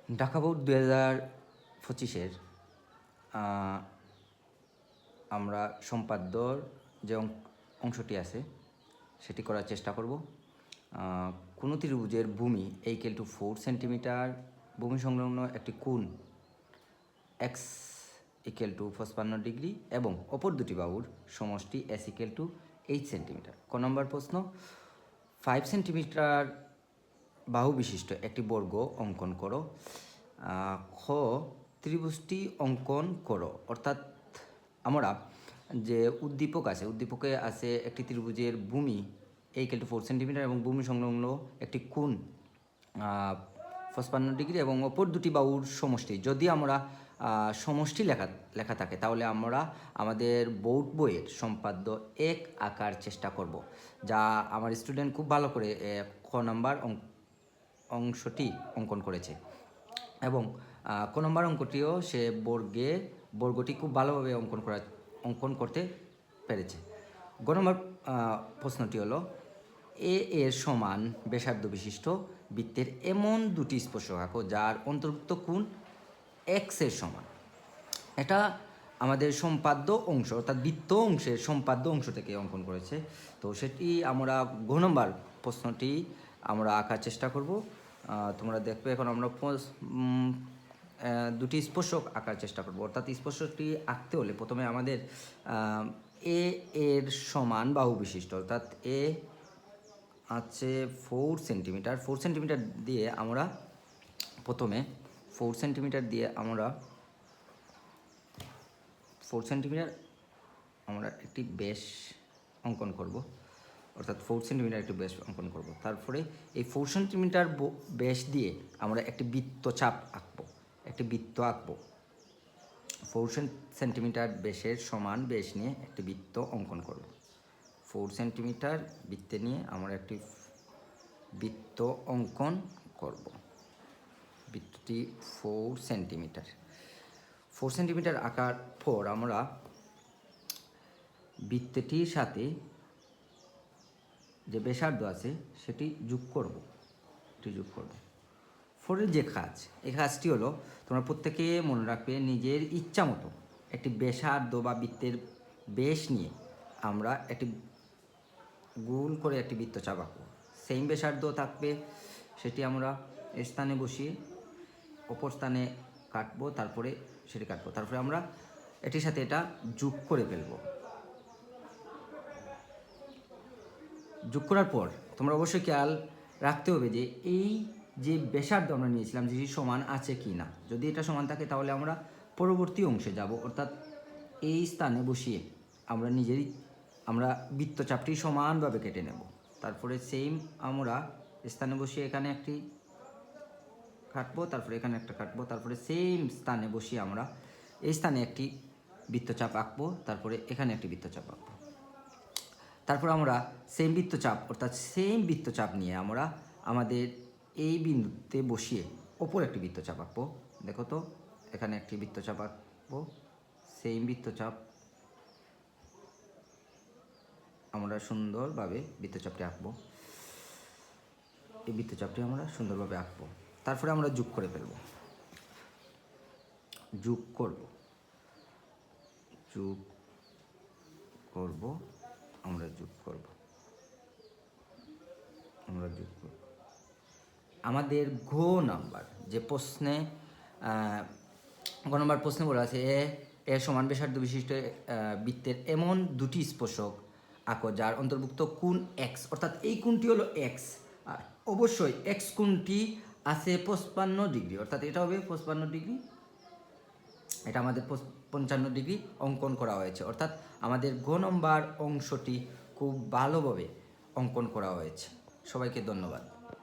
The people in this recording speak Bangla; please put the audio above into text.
ঢাকা বোর্ড 2025-এর আমরা সম্পাদ্যর যে অংশটি আছে সেটি করার চেষ্টা করব। কোনো ত্রিভুজের ভূমি ইকুয়াল টু 4 সেন্টিমিটার, ভূমি সংলগ্ন একটি কোণ এক্স ইকুয়াল টু 55 ডিগ্রি এবং অপর দুটি বাহুর সমষ্টি এস ইকুয়াল টু 8 সেন্টিমিটার। ক নম্বর প্রশ্ন, 5 সেন্টিমিটার বাহু বিশিষ্ট একটি বর্গ অঙ্কন করো। খ, ত্রিভুজটি অঙ্কন করো। অর্থাৎ আমরা যে উদ্দীপকে আছে একটি ত্রিভুজের ভূমি ইকুয়াল টু 4 সেন্টিমিটার এবং ভূমি সংলগ্ন একটি কোণ 55 ডিগ্রি এবং অপর দুটি বাহুর সমষ্টি। যদি আমরা সমষ্টি লেখা থাকে তাহলে আমরা আমাদের বোর্ড বইয়ের সম্পাদ্য এক আঁকার চেষ্টা করব, যা আমার স্টুডেন্ট খুব ভালো করে খ নাম্বার অংশটি অঙ্কন করেছে এবং ক নম্বর অঙ্কটিও সে বর্গটি খুব ভালোভাবে অঙ্কন করতে পেরেছে। গ নম্বর প্রশ্নটি হলো, এর সমান ব্যাসার্ধ বিশিষ্ট বৃত্তের এমন দুটি স্পর্শক আঁকো যার অন্তর্ভুক্ত কোণ এক্স এর সমান। এটা আমাদের সম্পাদ্য অংশ অর্থাৎ বৃত্ত অংশের সম্পাদ্য অংশ থেকে অঙ্কন করেছে। তো সেটি আমরা গ নম্বর প্রশ্নটি আমরা আঁকার চেষ্টা করব। তোমরা দেখবে এখন আমরা দুটি স্পর্শক আঁকার চেষ্টা করব। অর্থাৎ স্পর্শকটি আঁকতে হলে প্রথমে আমাদের এর সমান বাহু বিশিষ্ট অর্থাৎ এ আছে 4 সেন্টিমিটার। 4 সেন্টিমিটার দিয়ে আমরা প্রথমে 4 সেন্টিমিটার আমরা একটি ব্যাস অঙ্কন করব। অর্থাৎ 4 সেন্টিমিটার একটি ব্যাস অঙ্কন করব। তারপরে এই 4 সেন্টিমিটার ব্যাস দিয়ে আমরা একটি বৃত্তচাপ আঁকবো। 4 সেন্টিমিটার ব্যাসের সমান ব্যাস নিয়ে একটি বৃত্ত অঙ্কন করব। 4 সেন্টিমিটার বৃত্তে নিয়ে আমরা একটি বৃত্ত অঙ্কন করব। বৃত্তটি 4 সেন্টিমিটার আঁকার পর আমরা বৃত্তটির সাথে যে ব্যাসার্ধ আছে সেটি যোগ করব। ফোরের যে কাজ, এই কাজটি হলো তোমরা প্রত্যেকে মনে রাখবে, নিজের ইচ্ছা মতো একটি ব্যাসার্ধ বা বৃত্তের ব্যাস নিয়ে আমরা একটি গোল করে একটি বৃত্তচাপ আঁকবো। সেম ব্যাসার্ধ থাকবে, সেটি আমরা স্থানে বসিয়ে অপর স্থানে কাটবো, তারপরে আমরা এটির সাথে এটা যোগ করে ফেলবো। যোগ করার পর তোমরা অবশ্যই খেয়াল রাখতে হবে যে এই যে ব্যাসার্ধ আমরা নিয়েছিলাম যেটি সমান আছে কি না। যদি এটা সমান থাকে তাহলে আমরা পরবর্তী অংশে যাব, অর্থাৎ এই স্থানে বসিয়ে আমরা বৃত্তচাপটি সমানভাবে কেটে নেব। তারপরে সেম আমরা স্থানে বসিয়ে এখানে একটি কাটবো, তারপরে এখানে একটা কাটবো, তারপরে সেম স্থানে বসিয়ে আমরা এই স্থানে একটি বৃত্তচাপ আঁকবো, তারপরে এখানে একটি বৃত্তচাপ আঁকবো। তারপর আমরা সেম বৃত্তচাপ নিয়ে আমরা আমাদের এই বিন্দুতে বসিয়ে ওপর একটি বৃত্তচাপ আঁকবো। দেখো তো, এখানে একটি বৃত্তচাপ আঁকবো, সেম বৃত্তচাপ আমরা সুন্দরভাবে বৃত্তচাপটি আঁকবো। এই বৃত্তচাপটি আমরা সুন্দরভাবে আঁকবো। তারপরে আমরা যোগ করে ফেলবো। আমরা যোগ করব। আমাদের ঘ নাম্বার যে প্রশ্নে বলা আছে, এর সমান ব্যাসার্ধ বিশিষ্ট বৃত্তের এমন দুটি স্পর্শক আঁকো যার অন্তর্ভুক্ত কোণ এক্স। অর্থাৎ এই কোণটি হলো এক্স, আর অবশ্যই এক্স কোণটি আছে 55 ডিগ্রি, অর্থাৎ এটা হবে 55 ডিগ্রি, এটা আমাদের 55 ডিগ্রি অঙ্কন করা হয়েছে। অর্থাৎ আমাদের ঘ নম্বর অংশটি খুব ভালোভাবে অঙ্কন করা হয়েছে। সবাইকে ধন্যবাদ।